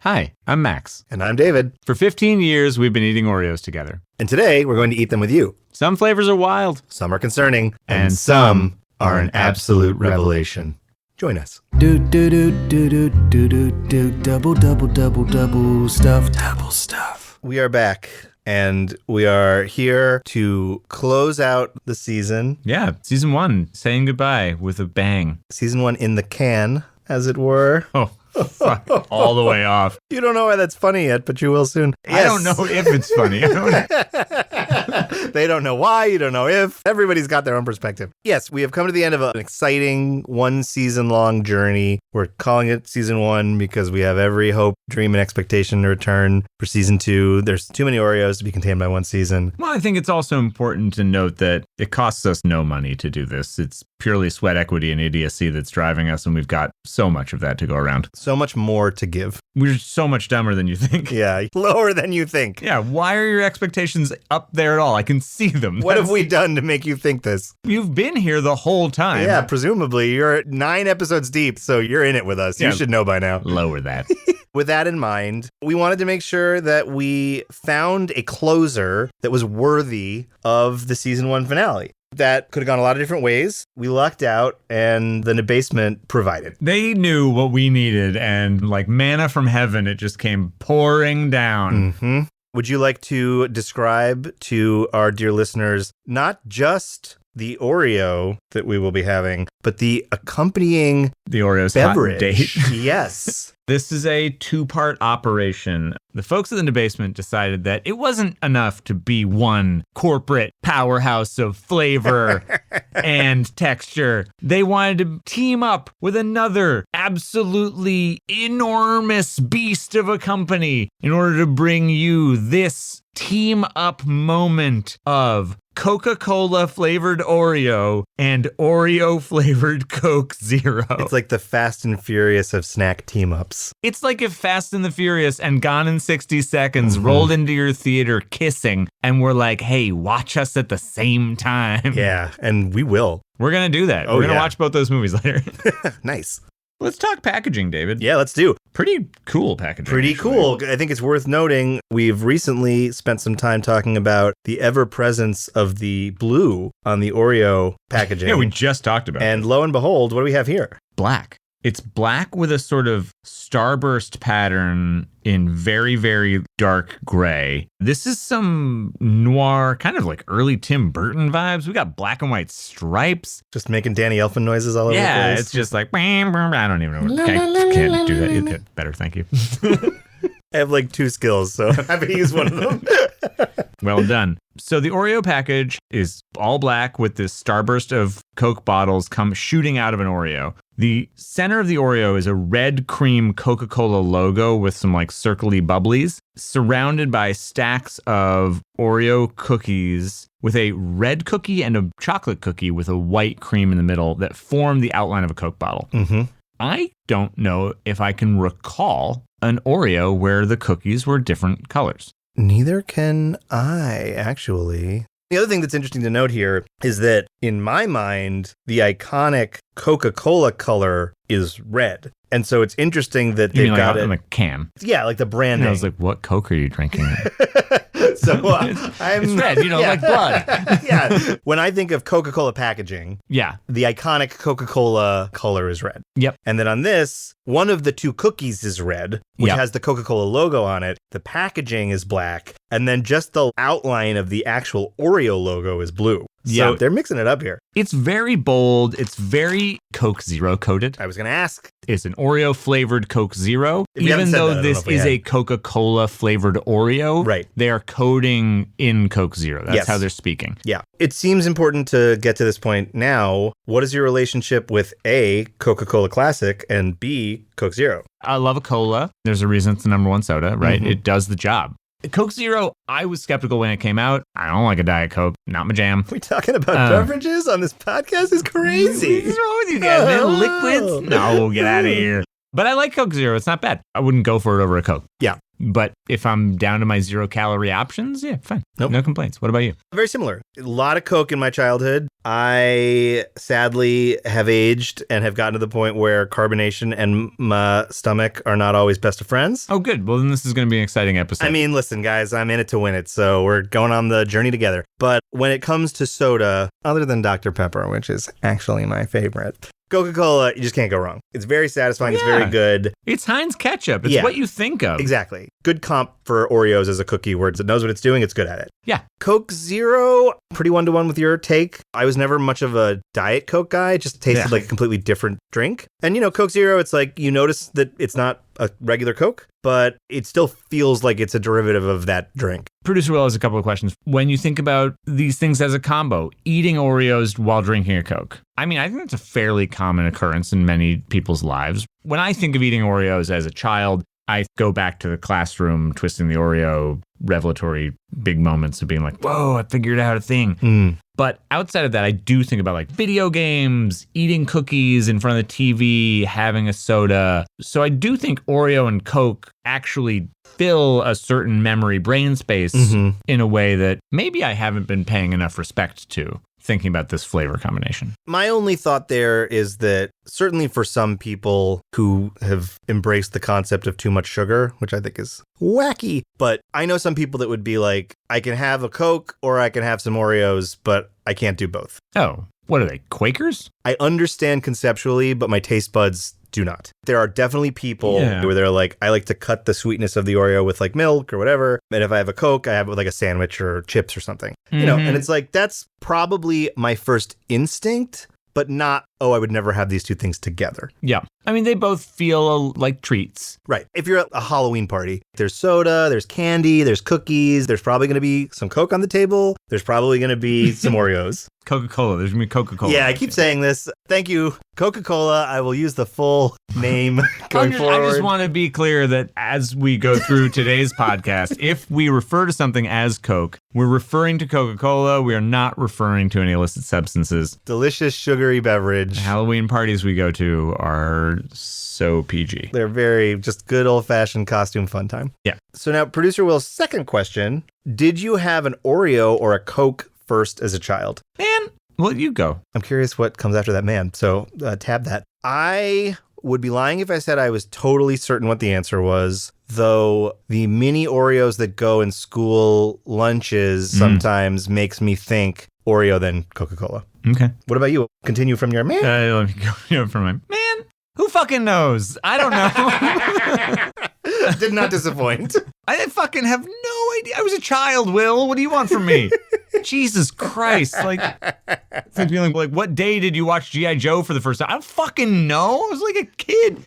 Hi, I'm Max. And I'm David. For 15 years, we've been eating Oreos together. And today, we're going to eat them with you. Some flavors are wild. Some are concerning. And some are an absolute revelation. Join us. Double stuff. We are back. And we are here to close out the season. Yeah, season 1, saying goodbye with a bang. Season 1 in the can, as it were. Oh, fuck. All the way off. You don't know why that's funny yet, but you will soon. Yes. I don't know if it's funny. They don't know why, you don't know if. Everybody's got their own perspective. Yes, we have come to the end of an exciting 1-season-long journey. We're calling it season 1 because we have every hope, dream, and expectation to return for season 2. There's too many Oreos to be contained by one season. Well, I think it's also important to note that it costs us no money to do this. It's purely sweat equity and idiocy that's driving us, and we've got so much of that to go around. So much more to give. We're so much dumber than you think. Yeah, lower than you think. Yeah, why are your expectations up there at all? I can see them. What have we done to make you think this? You've been here the whole time. Yeah, presumably. You're 9 episodes deep, so you're in it with us. Yeah. You should know by now. Lower that. With that in mind, we wanted to make sure that we found a closer that was worthy of the season 1 finale. That could have gone a lot of different ways. We lucked out, and the basement provided. They knew what we needed, and like manna from heaven, it just came pouring down. Mm-hmm. Would you like to describe to our dear listeners not just the Oreo that we will be having, but the accompanying the Oreo's beverage? Hot date. Yes. This is a 2-part operation. The folks in the basement decided that it wasn't enough to be one corporate powerhouse of flavor and texture. They wanted to team up with another absolutely enormous beast of a company in order to bring you this team up moment of Coca-Cola flavored Oreo and Oreo flavored Coke Zero. It's like the Fast and Furious of snack team-ups. It's like if Fast and the Furious and Gone in 60 Seconds rolled into your theater kissing and were like, hey, watch us at the same time. Yeah, and we will. We're going to do that. Oh, We're going to watch both those movies later. Nice. Let's talk packaging, David. Yeah, let's do. Pretty cool packaging. Pretty cool. I think it's worth noting we've recently spent some time talking about the ever-presence of the blue on the Oreo packaging. Yeah, we just talked about it. And lo and behold, what do we have here? Black. It's black with a sort of starburst pattern in very, very dark gray. This is some noir, kind of like early Tim Burton vibes. We got black and white stripes. Just making Danny Elfman noises all over the place. Yeah, it's just like, I don't even know. Can't do that. Better, thank you. I have like 2 skills, so I'm happy to use one of them. Well done. So the Oreo package is all black with this starburst of Coke bottles come shooting out of an Oreo. The center of the Oreo is a red cream Coca-Cola logo with some like circly bubblies, surrounded by stacks of Oreo cookies with a red cookie and a chocolate cookie with a white cream in the middle that form the outline of a Coke bottle. Mm-hmm. I don't know if I can recall an Oreo where the cookies were different colors. Neither can I, actually. The other thing that's interesting to note here is that, in my mind, the iconic Coca-Cola color is red. And so it's interesting that they've got it on a can. Yeah, like the brand name. I was like, what Coke are you drinking? So it's red, like blood. Yeah. When I think of Coca-Cola packaging, the iconic Coca-Cola color is red. Yep. And then on this, one of the 2 cookies is red, which has the Coca-Cola logo on it. The packaging is black. And then just the outline of the actual Oreo logo is blue. So they're mixing it up here. It's very bold. It's very Coke Zero coated. I was going to ask. It's an Oreo flavored Coke Zero. Even though this is a Coca-Cola flavored Oreo, right, they are coding in Coke Zero. That's how they're speaking. Yeah. It seems important to get to this point now. What is your relationship with A, Coca-Cola Classic, and B, Coke Zero? I love a cola. There's a reason it's the #1 soda, right? Mm-hmm. It does the job. Coke Zero, I was skeptical when it came out. I don't like a Diet Coke. Not my jam. We talking about beverages on this podcast is crazy. What's wrong with you guys, man? Liquids? No, get out of here. But I like Coke Zero. It's not bad. I wouldn't go for it over a Coke. Yeah. But if I'm down to my 0-calorie options, yeah, fine. Nope. No complaints. What about you? Very similar. A lot of Coke in my childhood. I sadly have aged and have gotten to the point where carbonation and my stomach are not always best of friends. Oh, good. Well, then this is going to be an exciting episode. I mean, listen, guys, I'm in it to win it, so we're going on the journey together. But when it comes to soda, other than Dr. Pepper, which is actually my favorite, Coca-Cola, you just can't go wrong. It's very satisfying. It's very good. It's Heinz ketchup. It's what you think of. Exactly. Good comp for Oreos as a cookie where it knows what it's doing. It's good at it. Yeah. Coke Zero, pretty one-to-one with your take. I was never much of a Diet Coke guy. It just tasted like a completely different drink. And, Coke Zero, it's like you notice that it's not a regular Coke, but it still feels like it's a derivative of that drink. Producer Will has a couple of questions. When you think about these things as a combo, eating Oreos while drinking a Coke, I mean, I think that's a fairly common occurrence in many people's lives. When I think of eating Oreos as a child, I go back to the classroom, twisting the Oreo, revelatory big moments of being like, whoa, I figured out a thing. But outside of that, I do think about like video games, eating cookies in front of the TV, having a soda. So I do think Oreo and Coke actually fill a certain memory brain space in a way that maybe I haven't been paying enough respect to, thinking about this flavor combination. My only thought there is that certainly for some people who have embraced the concept of too much sugar, which I think is wacky, but I know some people that would be like, I can have a Coke or I can have some Oreos, but I can't do both. Oh, what are they, Quakers? I understand conceptually, but my taste buds do not. There are definitely people where they're like, I like to cut the sweetness of the Oreo with like milk or whatever. And if I have a Coke, I have it with like a sandwich or chips or something. And it's like, that's probably my first instinct, but not, I would never have these two things together. Yeah. I mean, they both feel like treats. Right. If you're at a Halloween party, there's soda, there's candy, there's cookies, there's probably going to be some Coke on the table. There's probably going to be some Oreos. Coca-Cola. There's going to be Coca-Cola. Yeah, I keep saying this. Thank you, Coca-Cola. I will use the full name going forward. I just want to be clear that as we go through today's podcast, if we refer to something as Coke, we're referring to Coca-Cola. We are not referring to any illicit substances. Delicious, sugary beverage. Halloween parties we go to are so PG. They're very just good old-fashioned costume fun time. Yeah. So now, Producer Will's second question. Did you have an Oreo or a Coke first as a child? Man, well, you go. I'm curious what comes after that man. So tab that. I would be lying if I said I was totally certain what the answer was, though the mini Oreos that go in school lunches sometimes makes me think Oreo then Coca-Cola. Okay. What about you? Continue from your man. Let me go from my man. Who fucking knows? I don't know. Did not disappoint. I fucking have no idea. I was a child, Will. What do you want from me? Jesus Christ. It's like being like, what day did you watch G.I. Joe for the first time? I don't fucking know. I was like a kid.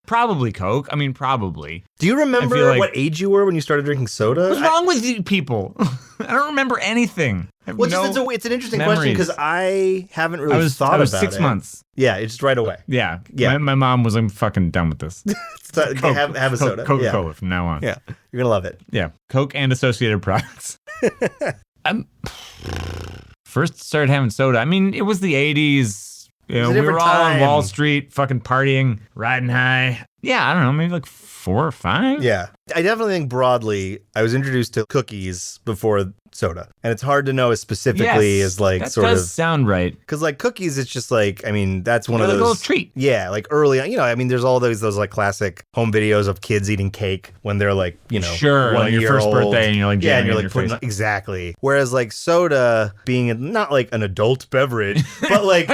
Probably Coke. I mean, probably. Do you remember what age you were when you started drinking soda? What's wrong with you people? I don't remember anything. It's an interesting question because I haven't really thought about it. I was 6 months. Yeah, it's just right away. Yeah. My mom was like, I'm fucking done with this. have a soda. Coca-Cola from now on. Yeah. You're going to love it. Yeah. Coke and associated products. First started having soda. I mean, it was the 80s. We were all on Wall Street, fucking partying, riding high. Yeah, I don't know, maybe like 4 or 5? Yeah. I definitely think broadly, I was introduced to cookies before soda. And it's hard to know as specifically as like that sort of. That does sound right. Because like cookies, it's just like, I mean, that's one of those. Like a little treat. Yeah, like early, I mean, there's all those like classic home videos of kids eating cake when they're like, sure, 1 like your year first old. birthday and you're like, yeah, and you're like putting exactly. Whereas like soda being not like an adult beverage, but like,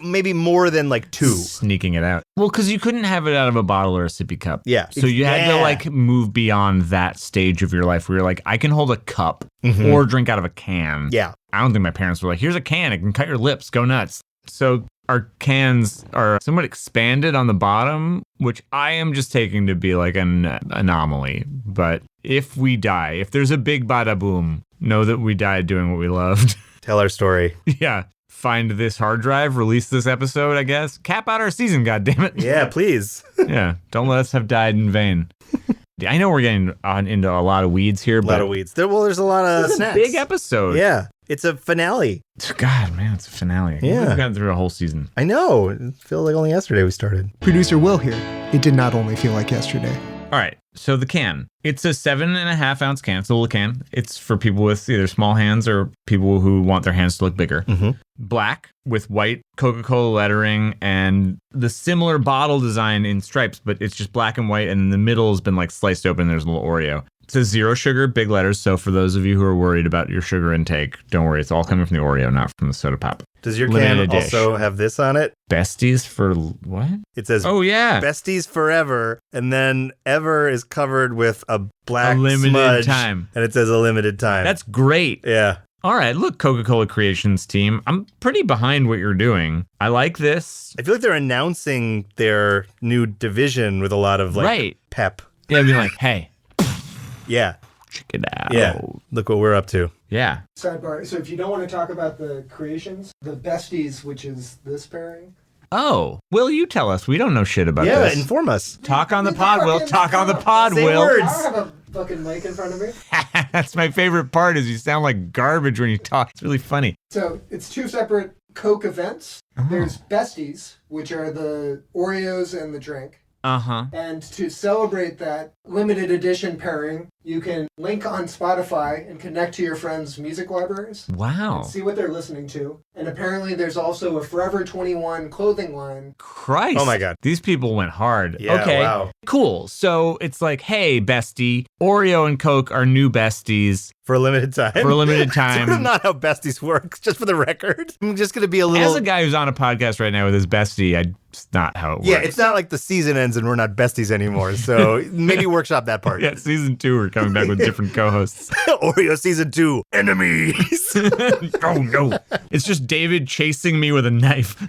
maybe more than like 2. Sneaking it out. Well, because you couldn't have it out of a bottle or a sippy cup. Yeah. So you had to like move beyond that stage of your life where you're like, I can hold a cup or drink out of a can. Yeah. I don't think my parents were like, here's a can, it can cut your lips, go nuts. So our cans are somewhat expanded on the bottom, which I am just taking to be like an anomaly. But if we die, if there's a big bada boom, know that we died doing what we loved. Tell our story. Yeah. Find this hard drive, release this episode, I guess. Cap out our season, goddammit. Yeah, please. Yeah. Don't let us have died in vain. I know we're getting into a lot of weeds here, but. A lot of weeds. There's a lot of snacks. Big episode. Yeah. It's a finale. God, man, it's a finale. Yeah. We've gotten through a whole season. I know. It feels like only yesterday we started. Producer Will here. It did not only feel like yesterday. All right. So the can, it's a 7.5 ounce can. It's a little can. It's for people with either small hands or people who want their hands to look bigger. Black with white Coca-Cola lettering and the similar bottle design in stripes, but it's just black and white. And in the middle has been like sliced open. There's a little Oreo. It says 0 sugar, big letters. So for those of you who are worried about your sugar intake, don't worry. It's all coming from the Oreo, not from the soda pop. Does your can also have this on it? Besties for what? It says, oh, yeah. Besties Forever. And then ever is covered with a black limited smudge. Time. And it says a limited time. That's great. Yeah. All right, look, Coca-Cola Creations team. I'm pretty behind what you're doing. I like this. I feel like they're announcing their new division with a lot of pep. Yeah, I'd be like, hey. Yeah. Check it out. Yeah. Look what we're up to. Yeah. Sidebar. So if you don't want to talk about the creations, the besties, which is this pairing. Oh, Will, you tell us. We don't know shit about this. Yeah, inform us. Talk on the pod, Will. Talk on the pod, Say Will. words. I don't have a fucking mic in front of me. That's my favorite part is you sound like garbage when you talk. It's really funny. So it's two separate Coke events. There's besties, which are the Oreos and the drink. Uh-huh. And to celebrate that limited edition pairing, you can link on Spotify and connect to your friends' music libraries. Wow. And see what they're listening to. And apparently there's also a Forever 21 clothing line. Christ. Oh my God. These people went hard. Yeah, okay. wow. Cool. So it's like, hey, bestie, Oreo and Coke are new besties. For a limited time. For a limited time. That's not how besties works, just for the record. I'm just going to be a little... As a guy who's on a podcast right now with his bestie, it's not how it works. Yeah, it's not like the season ends and we're not besties anymore. So maybe workshop that part. Yeah, season 2, we're coming back with different co-hosts. Oreo season 2, enemies. Oh, no. It's just David chasing me with a knife.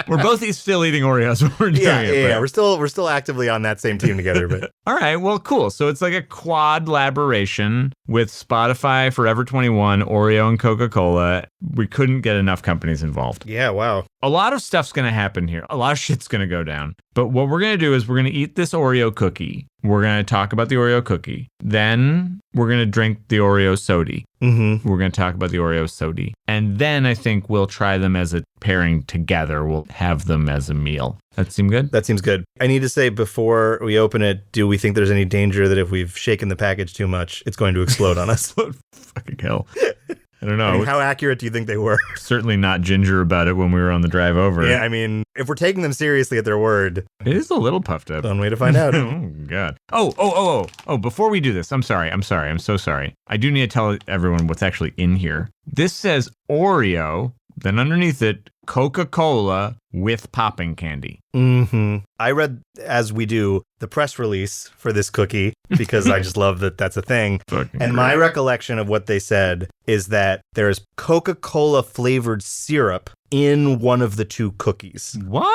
We're both still eating Oreos when we're doing it. Yeah. We're still actively on that same team together. But all right, well, cool. So it's like a quad collaboration with Spotify, Forever 21, Oreo, and Coca-Cola. We couldn't get enough companies involved. yeah, wow. A lot of stuff's going to happen here. A lot of shit's going to go down. But what we're going to do is we're going to eat this Oreo cookie. We're going to talk about the Oreo cookie. Then we're going to drink the Oreo sody. Mm-hmm. We're going to talk about the Oreo sody. And then I think we'll try them as a pairing together. We'll have them as a meal. That seem good? That seems good. I need to say before we open it, do we think there's any danger that if we've shaken the package too much, it's going to explode on us? Fucking hell. I don't know. I mean, how accurate do you think they were? Certainly not ginger about it when we were on the drive over. Yeah, I mean, if we're taking them seriously at their word, it is a little puffed up. one way to find out. Oh, God. Oh, before we do this, I'm sorry. I'm so sorry. I do need to tell everyone what's actually in here. This says Oreo, then underneath it, Coca-Cola with popping candy. Mm-hmm. I read, as we do, the press release for this cookie because I just love that that's a thing. And my recollection of what they said is that there's Coca-Cola flavored syrup in one of the two cookies. What?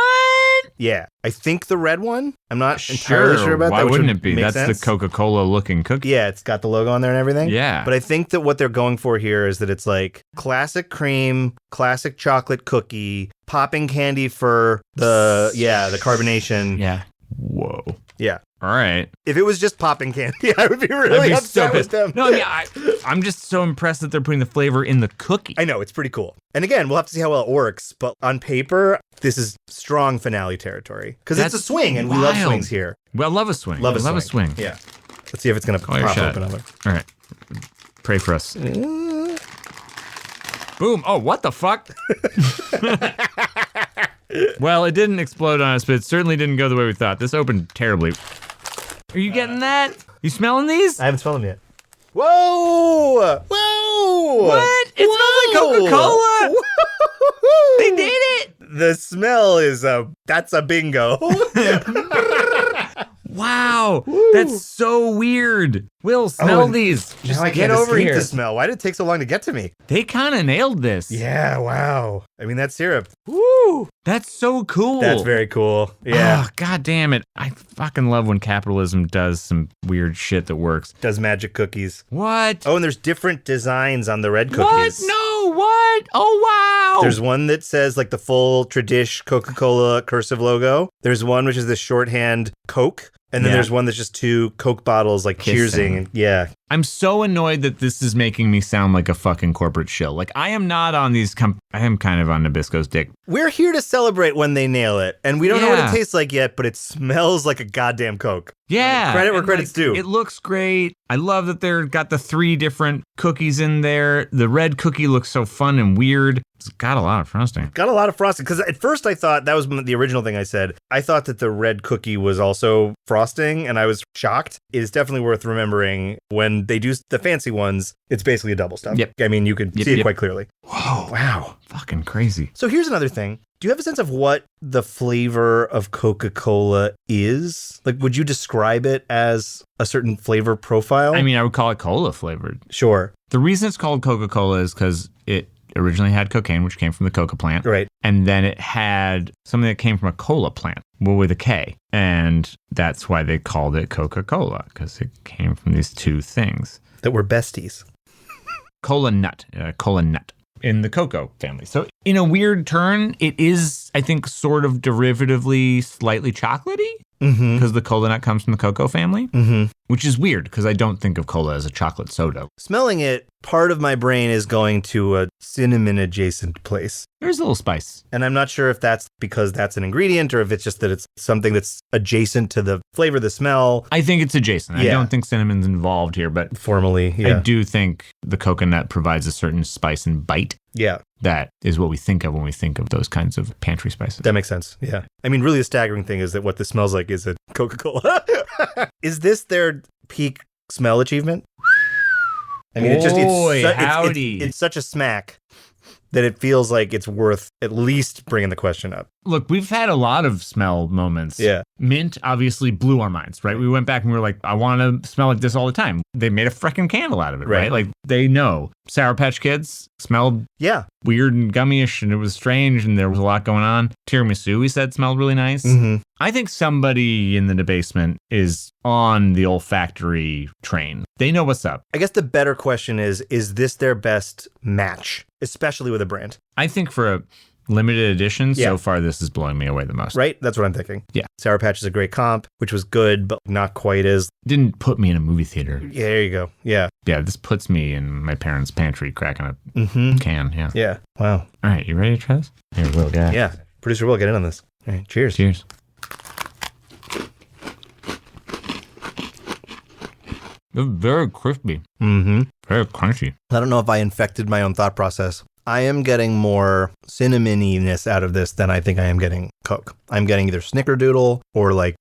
Yeah. I think the red one. I'm not entirely sure about Why that. Why wouldn't it be? That's sense. the Coca-Cola looking cookie. Yeah, it's got the logo on there and everything. Yeah. But I think that what they're going for here is that it's like classic cream, classic chocolate cookie, popping candy for the carbonation. Yeah. Whoa. Yeah. All right. If it was just popping candy, I would be really upset with them. No, I mean, I'm just so impressed that they're putting the flavor in the cookie. I know, it's pretty cool. And again, we'll have to see how well it works. But on paper, this is strong finale territory. Because it's a swing, and we love swings here. Well, love a swing. Love a swing. Yeah. Let's see if it's going to pop open. All right. Pray for us. Boom. Oh, what the fuck? Well, it didn't explode on us, but it certainly didn't go the way we thought. This opened terribly. Are you getting that? You smelling these? I haven't smelled them yet. Whoa! Whoa! What? It smells like Coca-Cola! They did it! The smell is that's a bingo. Wow, that's so weird. Will, smell these. Just get over here. The smell. Why did it take so long to get to me? They kind of nailed this. Yeah, wow. I mean, that syrup. Woo! That's so cool. That's very cool. Yeah. Oh, God damn it. I fucking love when capitalism does some weird shit that works. Does magic cookies. What? Oh, and there's different designs on the red cookies. What? No, what? Oh, wow. There's one that says like the full tradish Coca-Cola cursive logo. There's one which is the shorthand Coke. And then there's one that's just two Coke bottles like cheersing. And, yeah. I'm so annoyed that this is making me sound like a fucking corporate shill. Like, I am not on these, I am kind of on Nabisco's dick. We're here to celebrate when they nail it. And we don't know what it tastes like yet, but it smells like a goddamn Coke. Yeah. Credit where credit's due. It looks great. I love that they've got the 3 different cookies in there. The red cookie looks so fun and weird. It's got a lot of frosting. Got a lot of frosting. Because at first I thought, that was the original thing I said, I thought that the red cookie was also frosting, and I was shocked. It is definitely worth remembering when they do the fancy ones, it's basically a double stuff. Yep. I mean, you can see it quite clearly. Whoa. Wow. Fucking crazy. So here's another thing. Do you have a sense of what the flavor of Coca-Cola is? Like, would you describe it as a certain flavor profile? I mean, I would call it cola flavored. Sure. The reason it's called Coca-Cola is because it originally had cocaine, which came from the coca plant. Right. And then it had something that came from a cola plant, well, with a K. And that's why they called it Coca-Cola, because it came from these 2 things. That were besties. Cola nut in the cocoa family. So in a weird turn, it is, I think, sort of derivatively slightly chocolatey, because the cola nut comes from the cocoa family, which is weird because I don't think of cola as a chocolate soda. Smelling it, part of my brain is going to a cinnamon adjacent place. There's a little spice. And I'm not sure if that's because that's an ingredient or if it's just that it's something that's adjacent to the flavor, the smell. I think it's adjacent. Yeah. I don't think cinnamon's involved here, but Formally, yeah. I do think the coconut provides a certain spice and bite. Yeah. That is what we think of when we think of those kinds of pantry spices. That makes sense. Yeah. I mean, really the staggering thing is that what this smells like is a Coca-Cola. Is this their peak smell achievement? I mean, it's such a smack that it feels like it's worth at least bringing the question up. Look, we've had a lot of smell moments. Yeah. Mint obviously blew our minds, right? We went back and we were like, I want to smell like this all the time. They made a freaking candle out of it, right? Like, they know. Sour Patch Kids smelled weird and gummyish, and it was strange, and there was a lot going on. Tiramisu, we said, smelled really nice. I think somebody in the debasement is on the olfactory train. They know what's up. I guess the better question is this their best match, especially with a brand? I think for a limited edition, so far this is blowing me away the most. Right? That's what I'm thinking. Yeah. Sour Patch is a great comp, which was good, but not quite as... Didn't put me in a movie theater. Yeah, there you go. Yeah. Yeah, this puts me in my parents' pantry cracking a can. Yeah. Yeah. Wow. All right, you ready to try this? Here, Will, get it. Yeah. Producer Will, get in on this. All right, cheers. Cheers. They're very crispy. Very crunchy. I don't know if I infected my own thought process. I am getting more cinnamony-ness out of this than I think I am getting Coke. I'm getting either Snickerdoodle or like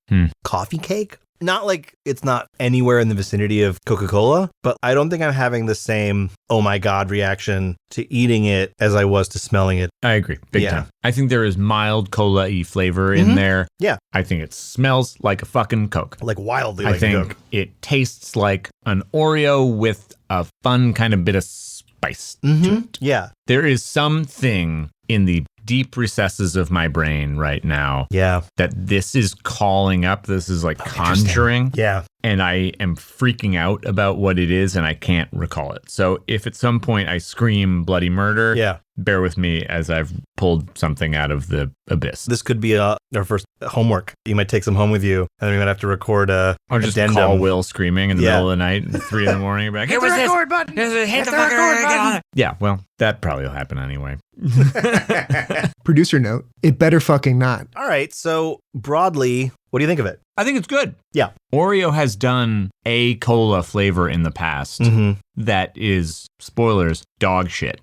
coffee cake. Not like it's not anywhere in the vicinity of Coca-Cola, but I don't think I'm having the same, oh my God, reaction to eating it as I was to smelling it. I agree. Big time. I think there is mild cola-y flavor in there. Yeah. I think it smells like a fucking Coke. Like wildly I like think Coke. it tastes like an Oreo with a fun kind of bit of spice to it. Yeah. There is something in the deep recesses of my brain right now that this is calling up. This is like conjuring. Yeah. And I am freaking out about what it is, and I can't recall it. So if at some point I scream bloody murder, bear with me as I've pulled something out of the abyss. This could be our first homework. You might take some home with you, and then we might have to record a or just addendum. Call Will screaming in the middle of the night at 3 a.m. Be like, hit the record button! Hit the record button! Yeah, well, that probably will happen anyway. Producer note, it better fucking not. All right, so broadly, what do you think of it? I think it's good. Yeah. Oreo has done a cola flavor in the past that is, spoilers, dog shit.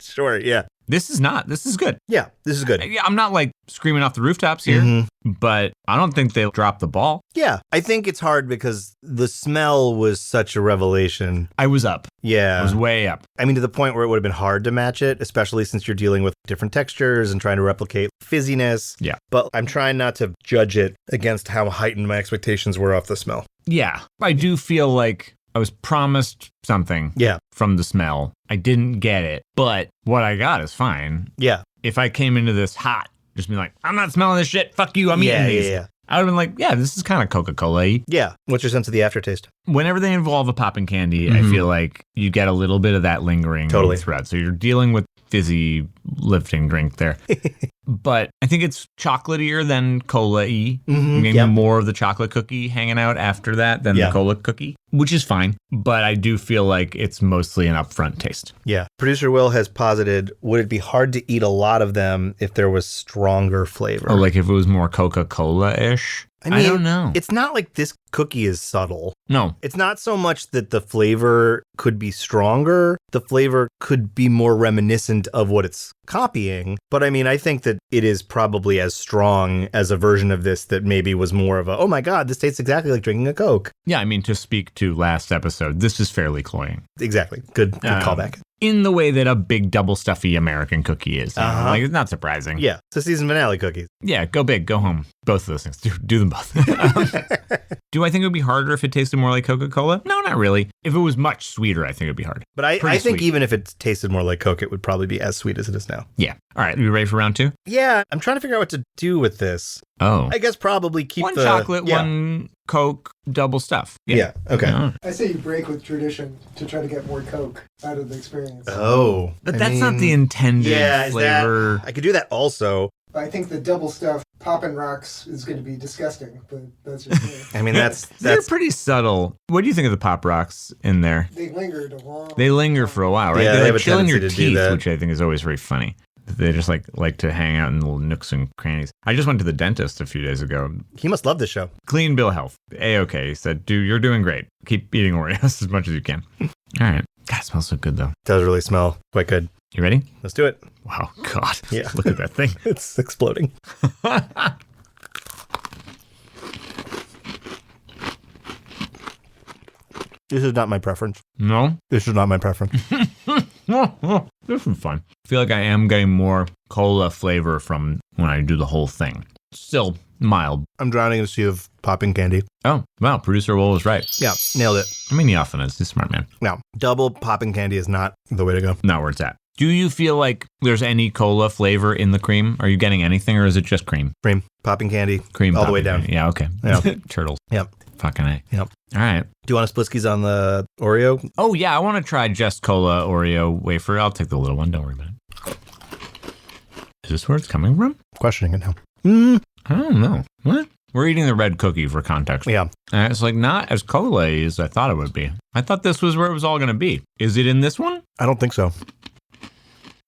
Sure, yeah. This is not. This is good. Yeah, this is good. Yeah, I'm not like screaming off the rooftops here, but I don't think they'll drop the ball. Yeah, I think it's hard because the smell was such a revelation. I was up. Yeah. I was way up. I mean, to the point where it would have been hard to match it, especially since you're dealing with different textures and trying to replicate fizziness. Yeah. But I'm trying not to judge it against how heightened my expectations were off the smell. Yeah. I do feel like I was promised something from the smell. I didn't get it, but what I got is fine. Yeah. If I came into this hot, just be like, I'm not smelling this shit. Fuck you. I'm eating these. Yeah. I would have been like, yeah, this is kind of Coca-Cola-y. Yeah. What's your sense of the aftertaste? Whenever they involve a popping candy, I feel like you get a little bit of that lingering thread. So you're dealing with fizzy lifting drink there. But I think it's chocolatier than Cola-y. Maybe more of the chocolate cookie hanging out after that than the Cola cookie, which is fine. But I do feel like it's mostly an upfront taste. Yeah. Producer Will has posited, would it be hard to eat a lot of them if there was stronger flavor? Oh, like if it was more Coca-Cola-ish? I don't know. It's not like this cookie is subtle. No. It's not so much that the flavor could be stronger. The flavor could be more reminiscent of what it's copying. But I mean, I think that it is probably as strong as a version of this that maybe was more of a, oh my God, this tastes exactly like drinking a Coke. Yeah, I mean, to speak to last episode, this is fairly cloying. Exactly. Good callback. In the way that a big double stuffy American cookie is. Like, it's not surprising. Yeah. It's a season finale cookies. Yeah, go big, go home. Both of those things. Do them both. Do I think it would be harder if it tasted more like Coca-Cola? No, not really. If it was much sweeter, I think it would be hard. But I think even if it tasted more like Coke, it would probably be as sweet as it is now. Yeah. All right. You ready for round 2? Yeah. I'm trying to figure out what to do with this. Oh. I guess probably keep one chocolate, one Coke, double stuff. Yeah. Okay. I say you break with tradition to try to get more Coke out of the experience. Oh. But that's not the intended flavor. I could do that also. I think the double stuff Poppin' Rocks is going to be disgusting, but that's just me. I mean, that's They're pretty subtle. What do you think of the Pop Rocks in there? They lingered a long They linger for a while, right? Yeah, they have like a chill in your tendency to do teeth, that. which I think is always very funny. They just like to hang out in little nooks and crannies. I just went to the dentist a few days ago. He must love this show. Clean bill of health. A-okay. He said, dude, you're doing great. Keep eating Oreos as much as you can. All right. God, it smells so good, though. Does really smell quite good. You ready? Let's do it. Wow. God. Yeah. Look at that thing. It's exploding. This is not my preference. No? This is not my preference. This is fun. I feel like I am getting more cola flavor from when I do the whole thing. Still mild. I'm drowning in a sea of popping candy. Oh, wow. Producer Will was right. Yeah, nailed it. I mean, he often is. He's a smart man. Now, double popping candy is not the way to go. Not where it's at. Do you feel like there's any cola flavor in the cream? Are you getting anything, or is it just cream? Cream, popping candy, Cream all the way popping down. candy. Yeah, okay. Yeah. Turtles. Yep. Fucking A. Yep. All right. Do you want a Splitskis on the Oreo? Oh, yeah. I want to try just cola Oreo wafer. I'll take the little one. Don't worry about it. Is this where it's coming from? Questioning it now. I don't know. What? We're eating the red cookie for context. Yeah. And it's like not as cola as I thought it would be. I thought this was where it was all going to be. Is it in this one? I don't think so.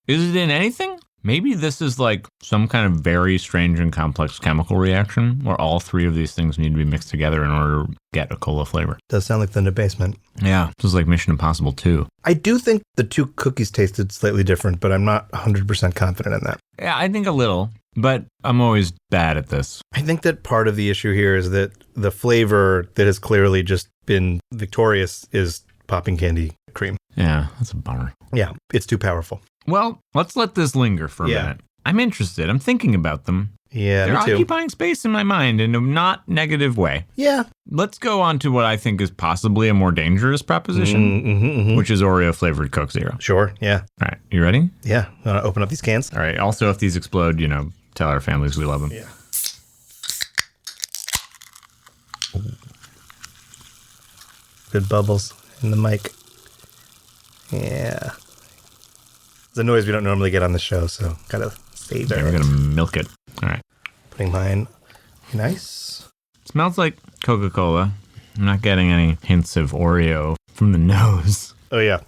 Is it in anything? Maybe this is like some kind of very strange and complex chemical reaction where all three of these things need to be mixed together in order to get a cola flavor. Does sound like the debasement. Yeah. This is like Mission Impossible 2. I do think the two cookies tasted slightly different, but I'm not 100% confident in that. Yeah, I think a little, but I'm always bad at this. I think that part of the issue here is that the flavor that has clearly just been victorious is popping candy cream. Yeah, that's a bummer. Yeah, it's too powerful. Well, let's let this linger for a minute. I'm interested. I'm thinking about them. Yeah, They're me too. occupying space in my mind in a not negative way. Yeah. Let's go on to what I think is possibly a more dangerous proposition, which is Oreo Flavored Coke Zero. Sure, yeah. All right, you ready? Yeah, want to open up these cans? All right, also if these explode, tell our families we love them. Yeah. Good bubbles in the mic. Yeah. It's a noise we don't normally get on the show, so gotta save Yeah, it. we're going to milk it. All right. Putting mine nice. Smells like Coca-Cola. I'm not getting any hints of Oreo from the nose. Oh, yeah.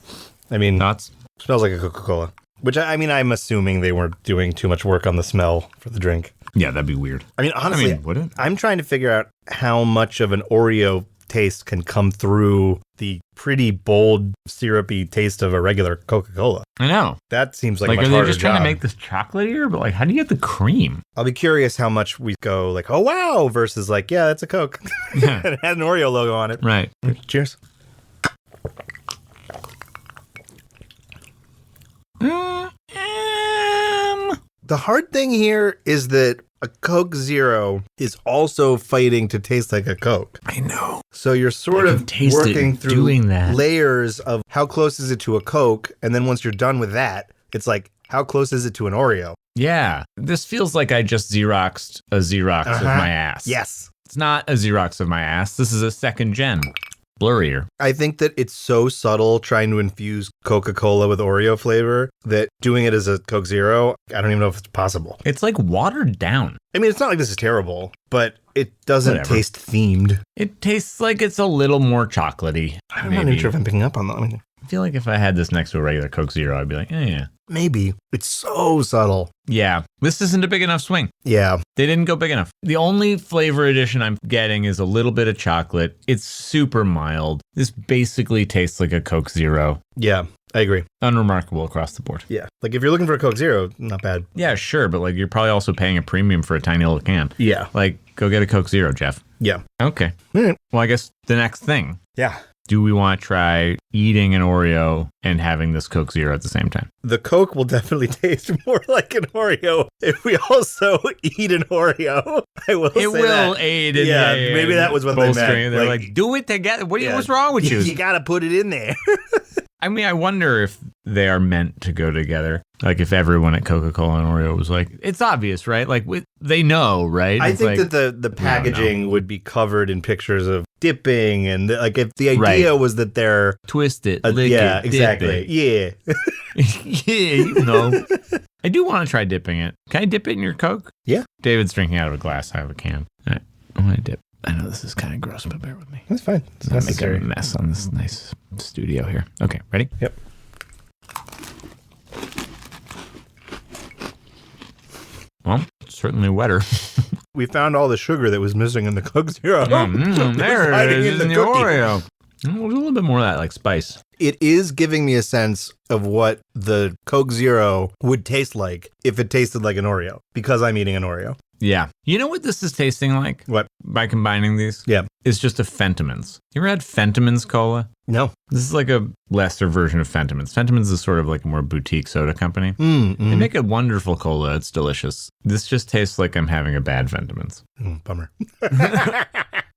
I mean, Thoughts? smells like a Coca-Cola. Which, I'm assuming they weren't doing too much work on the smell for the drink. Yeah, that'd be weird. I mean, honestly, would it? I'm trying to figure out how much of an Oreo taste can come through the pretty bold, syrupy taste of a regular Coca-Cola. I know. That seems like a Like, much are they harder just trying job. to make this chocolatier? But, how do you get the cream? I'll be curious how much we go like, oh, wow, versus like, yeah, that's a Coke. Yeah. And it had an Oreo logo on it. Right. Cheers. The hard thing here is that a Coke Zero is also fighting to taste like a Coke. I know. So you're sort I of can taste it working through doing that. layers of how close is it to a Coke, and then once you're done with that, it's like, how close is it to an Oreo? Yeah. This feels like I just Xeroxed a Xerox of my ass. Yes. It's not a Xerox of my ass. This is a second gen. blurrier. I think that it's so subtle trying to infuse Coca-Cola with Oreo flavor that doing it as a Coke Zero, I don't even know if it's possible. It's like watered down. I mean, it's not like this is terrible, but it doesn't Whatever. taste themed. It tastes like it's a little more chocolatey. I'm not even sure if I'm picking up on that. I mean, I feel like if I had this next to a regular Coke Zero, I'd be like, yeah. maybe. It's so subtle. Yeah, this isn't a big enough swing. Yeah. They didn't go big enough. The only flavor addition I'm getting is a little bit of chocolate. It's super mild. This basically tastes like a Coke Zero. Yeah, I agree. Unremarkable across the board. Yeah. Like if you're looking for a Coke Zero, not bad. Yeah, sure, but like you're probably also paying a premium for a tiny little can. Yeah. Like, go get a Coke Zero, Jeff. Yeah. Okay. Mm. Well, I guess the next thing. Yeah. Do we want to try eating an Oreo and having this Coke Zero at the same time? The Coke will definitely taste more like an Oreo if we also eat an Oreo. I will say It will that. aid in Yeah, maybe that was what they meant. bolstering. They're Like, like, do it together. yeah. What's wrong with you? You got to put it in there. I mean, I wonder if they are meant to go together. Like if everyone at Coca-Cola and Oreo was like, it's obvious, right? Like they know, right? I It's think like, that the packaging would be covered in pictures of dipping and like if the idea was that they're twist it, lick yeah, it, exactly. dip Yeah. it. Yeah, you know. I do want to try dipping it. Can I dip it in your Coke? Yeah. David's drinking out of a glass. I have a can. All right, I'm going to dip. I know this is kind of gross, but bear with me. That's fine. It's I'm making necessary. a mess on this nice studio here. Okay, ready? Yep. Well, it's certainly wetter. We found all the sugar that was missing in the Coke Zero. There it hiding is in in the the cookie. Oreo. A little bit more of that, like spice. It is giving me a sense of what the Coke Zero would taste like if it tasted like an Oreo, because I'm eating an Oreo. Yeah. You know what this is tasting like? What? By combining these? Yeah. It's just a Fentimans. You ever had Fentimans Cola? No. This is like a lesser version of Fentimans. Fentimans is sort of like a more boutique soda company. They make a wonderful cola. It's delicious. This just tastes like I'm having a bad Fentimans. Bummer.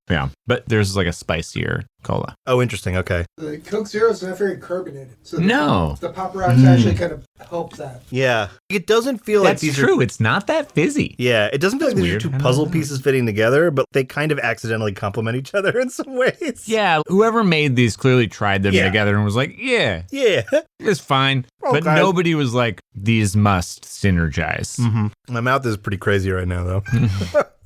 Yeah. But there's like a spicier cola. Oh, interesting. Okay. The Coke Zero is not very carbonated. So No. the Pop Rocks actually kind of help that. Yeah. It doesn't feel like That's these true. are... It's not that fizzy. Yeah, it doesn't feel like That's these weird. are I two don't puzzle know. pieces fitting together, but they kind of accidentally complement each other in some ways. Yeah. Whoever made these clearly tried them Yeah. together and was like, yeah, Yeah. it's fine. But Okay. nobody was like, these must synergize. My mouth is pretty crazy right now, though.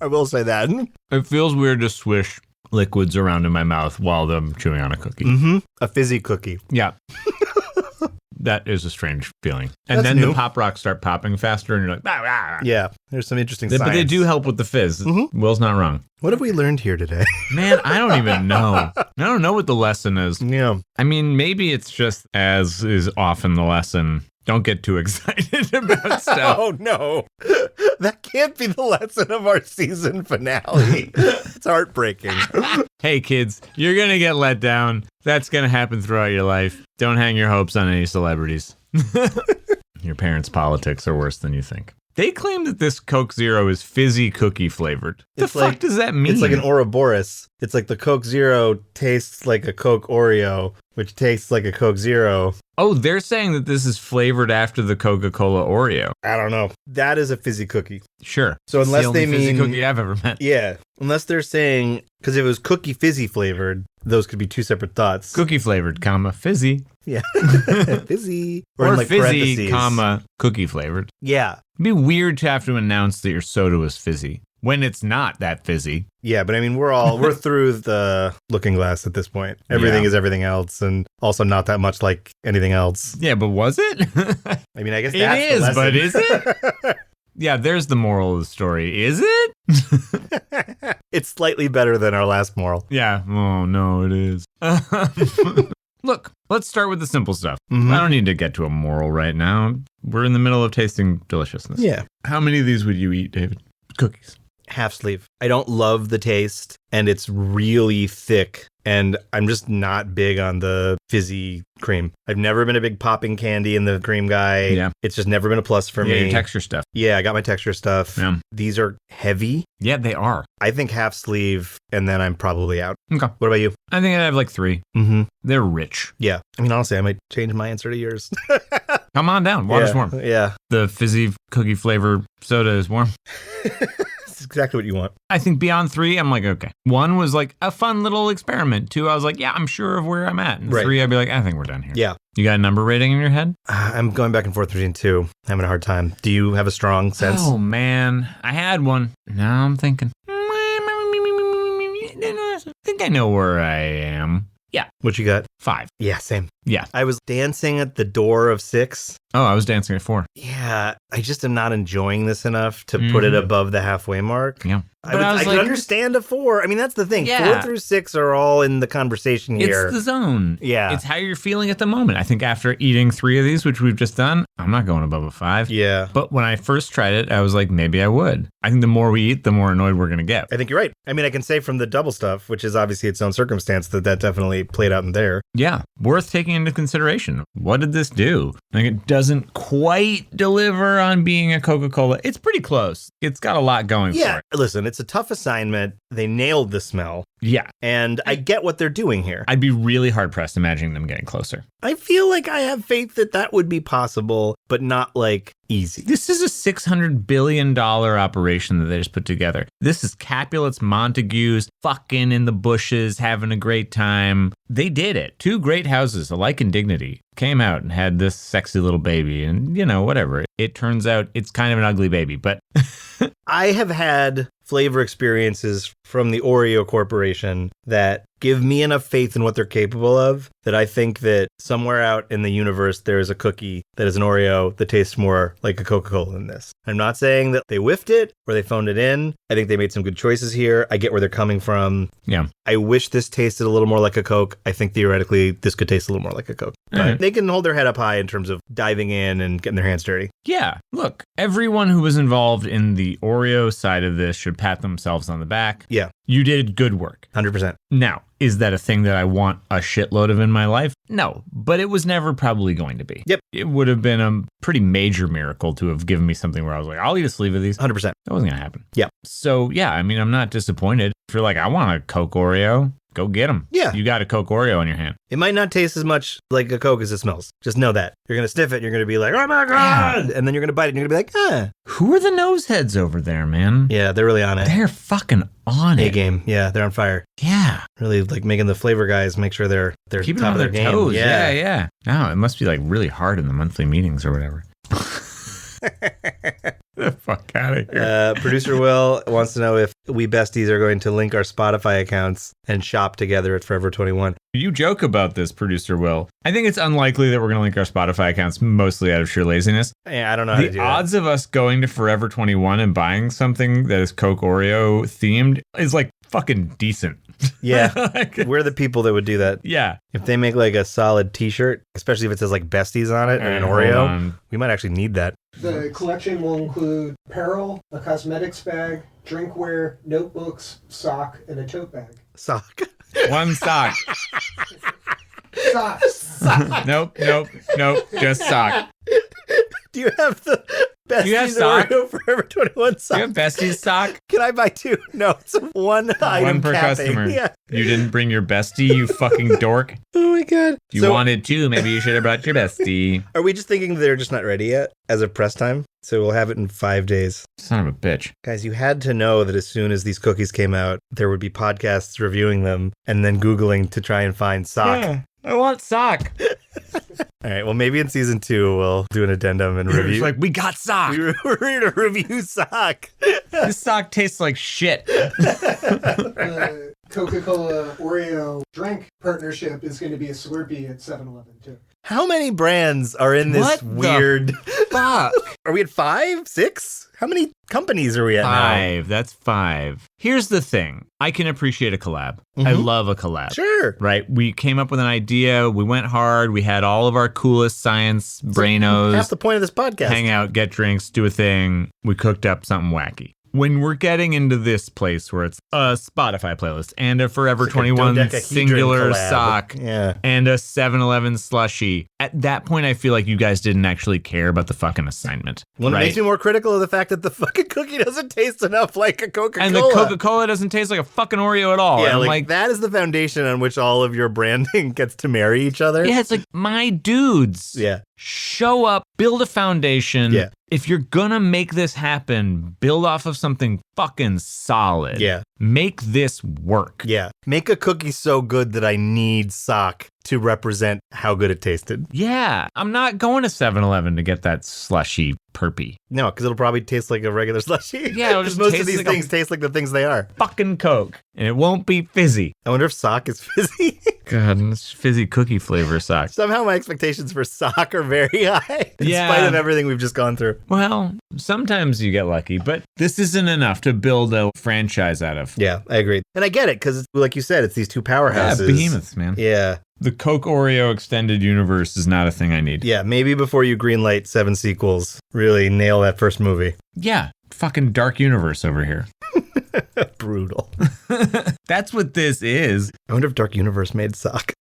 I will say that. It feels weird to swish liquids around in my mouth while I'm chewing on a cookie. A fizzy cookie. Yeah. That is a strange feeling. And That's then new. the Pop Rocks start popping faster and you're like, ah, ah. Yeah, there's some interesting But they science. do help with the fizz. Will's not wrong. What have we learned here today? Man, I don't even know. I don't know what the lesson is. Yeah. I mean, maybe it's just as is often the lesson. Don't get too excited about stuff. Oh, no. That can't be the lesson of our season finale. It's heartbreaking. Hey, kids, you're going to get let down. That's going to happen throughout your life. Don't hang your hopes on any celebrities. Your parents' politics are worse than you think. They claim that this Coke Zero is fizzy cookie flavored. It's The fuck like- does that mean? It's like an Ouroboros. It's like the Coke Zero tastes like a Coke Oreo, which tastes like a Coke Zero. Oh, they're saying that this is flavored after the Coca-Cola Oreo. I don't know. That is a fizzy cookie. Sure. So It's unless the only they fizzy mean- cookie I've ever met. Yeah. Unless they're saying, because if it was cookie fizzy flavored, those could be two separate thoughts. Cookie flavored, comma, fizzy. Yeah. Fizzy. Or in, like, fizzy, parentheses. comma, cookie flavored. Yeah. It'd be weird to have to announce that your soda was fizzy when it's not that fizzy. Yeah, but I mean, we're through the looking glass at this point. Everything Yeah. is everything else, and also not that much like anything else. Yeah, but was it? I mean, I guess It that's is, the lesson. but is it? Yeah, there's the moral of the story. Is it? It's slightly better than our last moral. Yeah. Oh, no, it is. Look, let's start with the simple stuff. Mhm. I don't need to get to a moral right now. We're in the middle of tasting deliciousness. Yeah. How many of these would you eat, David? Cookies. Half sleeve. I don't love the taste, and it's really thick, and I'm just not big on the fizzy cream. I've never been a big popping candy and the cream guy. Yeah. It's just never been a plus for Yeah, me. your texture stuff. Yeah, I got my texture stuff. Yeah. These are heavy. Yeah, they are. I think half sleeve, and then I'm probably out. Okay. What about you? I think I have like 3. Mm-hmm. They're rich. Yeah. I mean, honestly, I might change my answer to yours. Come on down. Water's warm. Yeah. The fizzy cookie flavor soda is warm. That's exactly what you want. I think beyond 3, I'm like, okay. 1 was like a fun little experiment. 2, I was like, yeah, I'm sure of where I'm at. And Right. 3, I'd be like, I think we're done here. Yeah. You got a number rating in your head? I'm going back and forth between 2. Having a hard time. Do you have a strong sense? Oh, man. I had one. Now I'm thinking, I think I know where I am. Yeah. What you got? 5. Yeah, same. Yeah. I was dancing at the door of 6. Oh, I was dancing at 4. Yeah, I just am not enjoying this enough to put it above the halfway mark. Yeah. I could understand a 4. I mean, that's the thing. Yeah. 4 through 6 are all in the conversation here. It's the zone. Yeah. It's how you're feeling at the moment. I think after eating 3 of these, which we've just done, I'm not going above a 5. Yeah. But when I first tried it, I was like, maybe I would. I think the more we eat, the more annoyed we're going to get. I think you're right. I mean, I can say from the double stuff, which is obviously its own circumstance, that definitely played out in there. Yeah. Worth taking into consideration. What did this do? Like, it doesn't quite deliver on being a Coca-Cola. It's pretty close. It's got a lot going for Yeah. it. Listen, it's a tough assignment. They nailed the smell. Yeah. And I get what they're doing here. I'd be really hard-pressed imagining them getting closer. I feel like I have faith that would be possible, but not like easy. This is a $600 billion operation that they just put together. This is Capulets, Montagues, fucking in the bushes, having a great time. They did it. 2 great houses, alike in dignity, came out and had this sexy little baby. And, whatever. It turns out it's kind of an ugly baby, but... I have had flavor experiences from the Oreo Corporation that give me enough faith in what they're capable of that I think that somewhere out in the universe there is a cookie that is an Oreo that tastes more like a Coca-Cola than this. I'm not saying that they whiffed it or they phoned it in. I think they made some good choices here. I get where they're coming from. Yeah. I wish this tasted a little more like a Coke. I think theoretically this could taste a little more like a Coke. But they can hold their head up high in terms of diving in and getting their hands dirty. Yeah. Look, everyone who was involved in the Oreo side of this should pat themselves on the back. Yeah. You did good work. 100%. Now, is that a thing that I want a shitload of in my life? No, but it was never probably going to be. Yep. It would have been a pretty major miracle to have given me something where I was like, I'll eat a sleeve of these. 100%. That wasn't going to happen. Yeah. So, yeah, I mean, I'm not disappointed. If you're like, I want a Coke Oreo, go get them. Yeah. You got a Coke Oreo in your hand. It might not taste as much like a Coke as it smells. Just know that. You're going to sniff it. You're going to be like, oh my God. And then you're going to bite it. And you're going to be like, ah. Who are the nose heads over there, man? Yeah, they're really on it. They're fucking on it. A-game. Yeah, they're on fire. Yeah. Really like making the flavor guys make sure they're Keeping top on of their game. toes. Yeah. No, it must be like really hard in the monthly meetings or whatever. The fuck out of here. Producer Will wants to know if we besties are going to link our Spotify accounts and shop together at Forever 21. You joke about this, Producer Will. I think it's unlikely that we're going to link our Spotify accounts mostly out of sheer laziness. Yeah, I don't know how to do The that. odds of us going to Forever 21 and buying something that is Coke Oreo themed is like fucking decent. Yeah, Like, we're the people that would do that. yeah. If they make like a solid t-shirt, especially if it says like besties on it and an Hold Oreo, on. we might actually need that. The collection will include apparel, a cosmetics bag, drinkware, notebooks, sock, and a tote bag. Sock. One sock. Socks. Nope. Just sock. Do you have the besties you have sock? Oreo Forever 21 sock? Do you have besties sock? Can I buy 2? No, it's one item One per capping. customer. Yeah. You didn't bring your bestie, you fucking dork. Oh my God. If you So, wanted to, maybe you should have brought your bestie. are we just thinking they're just not ready yet as of press time? So we'll have it in 5 days. Son of a bitch. Guys, you had to know that as soon as these cookies came out, there would be podcasts reviewing them and then Googling to try and find sock. Yeah, I want sock. All right, well, maybe in season 2, we'll do an addendum and It's review. like, we got sock. We're here to review sock. This sock tastes like shit. The Coca-Cola Oreo drink partnership is going to be a Slurpee at 7-Eleven too. How many brands are in this What the weird... Fuck. Are we at 5? 6? How many companies are we at now? 5. That's 5. Here's the thing. I can appreciate a collab. I Mhm. love a collab. Sure. Right? We came up with an idea. We went hard. We had all of our coolest science brainos Half the point of this podcast. hang out, get drinks, do a thing. We cooked up something wacky. When we're getting into this place where it's a Spotify playlist and a Forever It's like a 21 dodecahedron singular collab. sock Yeah. and a 7-Eleven slushie, at that point, I feel like you guys didn't actually care about the fucking assignment. Well, right? it makes me more critical of the fact that the fucking cookie doesn't taste enough like a Coca-Cola. And the Coca-Cola doesn't taste like a fucking Oreo at all. Yeah, And I'm like that is the foundation on which all of your branding gets to marry each other. yeah, it's like my dudes. Yeah. show up, build a foundation. Yeah. If you're gonna make this happen, build off of something fucking solid. Yeah. Make this work. Yeah. Make a cookie so good that I need sock to represent how good it tasted. Yeah. I'm not going to 7-Eleven to get that slushy perpy. No, because it'll probably taste like a regular slushie. Yeah, it'll 'Cause just most taste of these like things taste like the things they are. Fucking Coke. And it won't be fizzy. I wonder if sock is fizzy. God, it's fizzy cookie flavor sock. Somehow my expectations for sock are very high in Yeah. spite of everything we've just gone through. Well, sometimes you get lucky, but this isn't enough to build a franchise out of. Yeah, I agree. And I get it because, like you said, it's these two powerhouses. Yeah, behemoths, man. Yeah. The Coke Oreo extended universe is not a thing I need. Yeah, maybe before you greenlight 7 sequels, really nail that first movie. Yeah, fucking dark universe over here. Brutal. That's what this is. I wonder if Dark Universe made sock.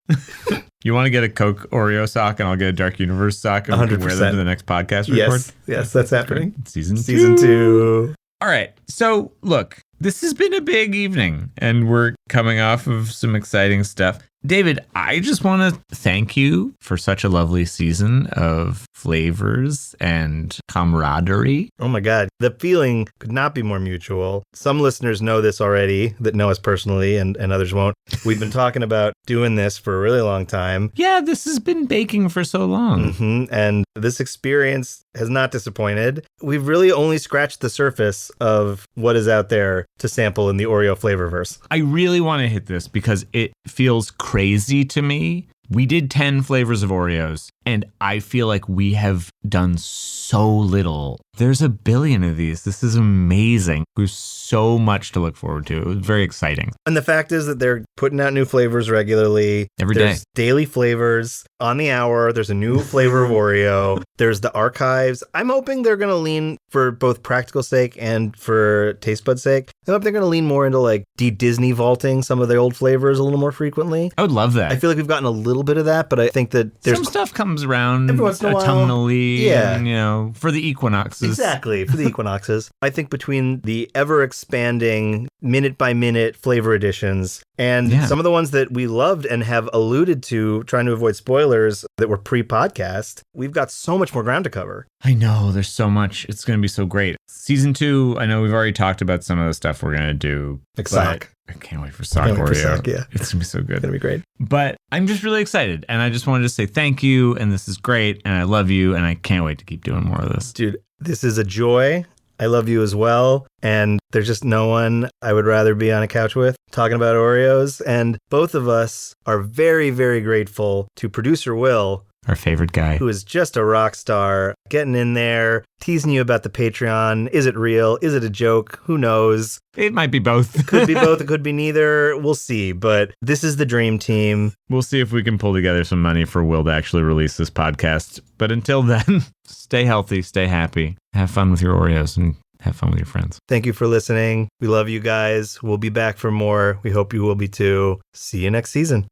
You want to get a Coke Oreo sock and I'll get a Dark Universe sock and we can wear them 100%. to the next podcast we record? Yes, that's happening. Season Season 2. All right. So, look, this has been a big evening and we're coming off of some exciting stuff. David, I just want to thank you for such a lovely season of flavors and camaraderie. Oh my God. The feeling could not be more mutual. Some listeners know this already that know us personally and others won't. We've been talking about doing this for a really long time. Yeah, this has been baking for so long. And this experience has not disappointed. We've really only scratched the surface of what is out there to sample in the Oreo flavorverse. I really want to hit this because it feels crazy to me. We did 10 flavors of Oreos, and I feel like we have done so little. There's a billion of these. This is amazing. We have so much to look forward to. It was very exciting. And the fact is that they're putting out new flavors regularly. Every There's day. daily flavors on the hour. There's a new flavor of Oreo. There's the archives. I'm hoping they're going to lean, for both practical sake and for taste bud sake, I hope they're going to lean more into like de-Disney vaulting some of their old flavors a little more frequently. I would love that. I feel like we've gotten a little bit of that, but I think that there's some stuff comes around every once in a while. autumnally, Yeah. and, you know, for the equinoxes. Exactly, for the equinoxes. I think between the ever-expanding, minute-by-minute flavor editions and some of the ones that we loved and have alluded to, trying to avoid spoilers that were pre-podcast, we've got so much more ground to cover. I know, there's so much. It's going to be so great. Season 2, I know we've already talked about some of the stuff we're going to do. Like sock. I can't wait for sock Can't wait for Oreo. sock, yeah. It's going to be so good. It's going to be great. But I'm just really excited. And I just wanted to say thank you. And this is great. And I love you. And I can't wait to keep doing more of this. Dude, this is a joy. I love you as well. And there's just no one I would rather be on a couch with talking about Oreos. And both of us are very, very grateful to producer Will, Our favorite guy. who is just a rock star, getting in there, teasing you about the Patreon. Is it real? Is it a joke? Who knows? It might be both. Could be both. It could be neither. We'll see. But this is the dream team. We'll see if we can pull together some money for Will to actually release this podcast. But until then, stay healthy, stay happy, have fun with your Oreos, and have fun with your friends. Thank you for listening. We love you guys. We'll be back for more. We hope you will be too. See you next season.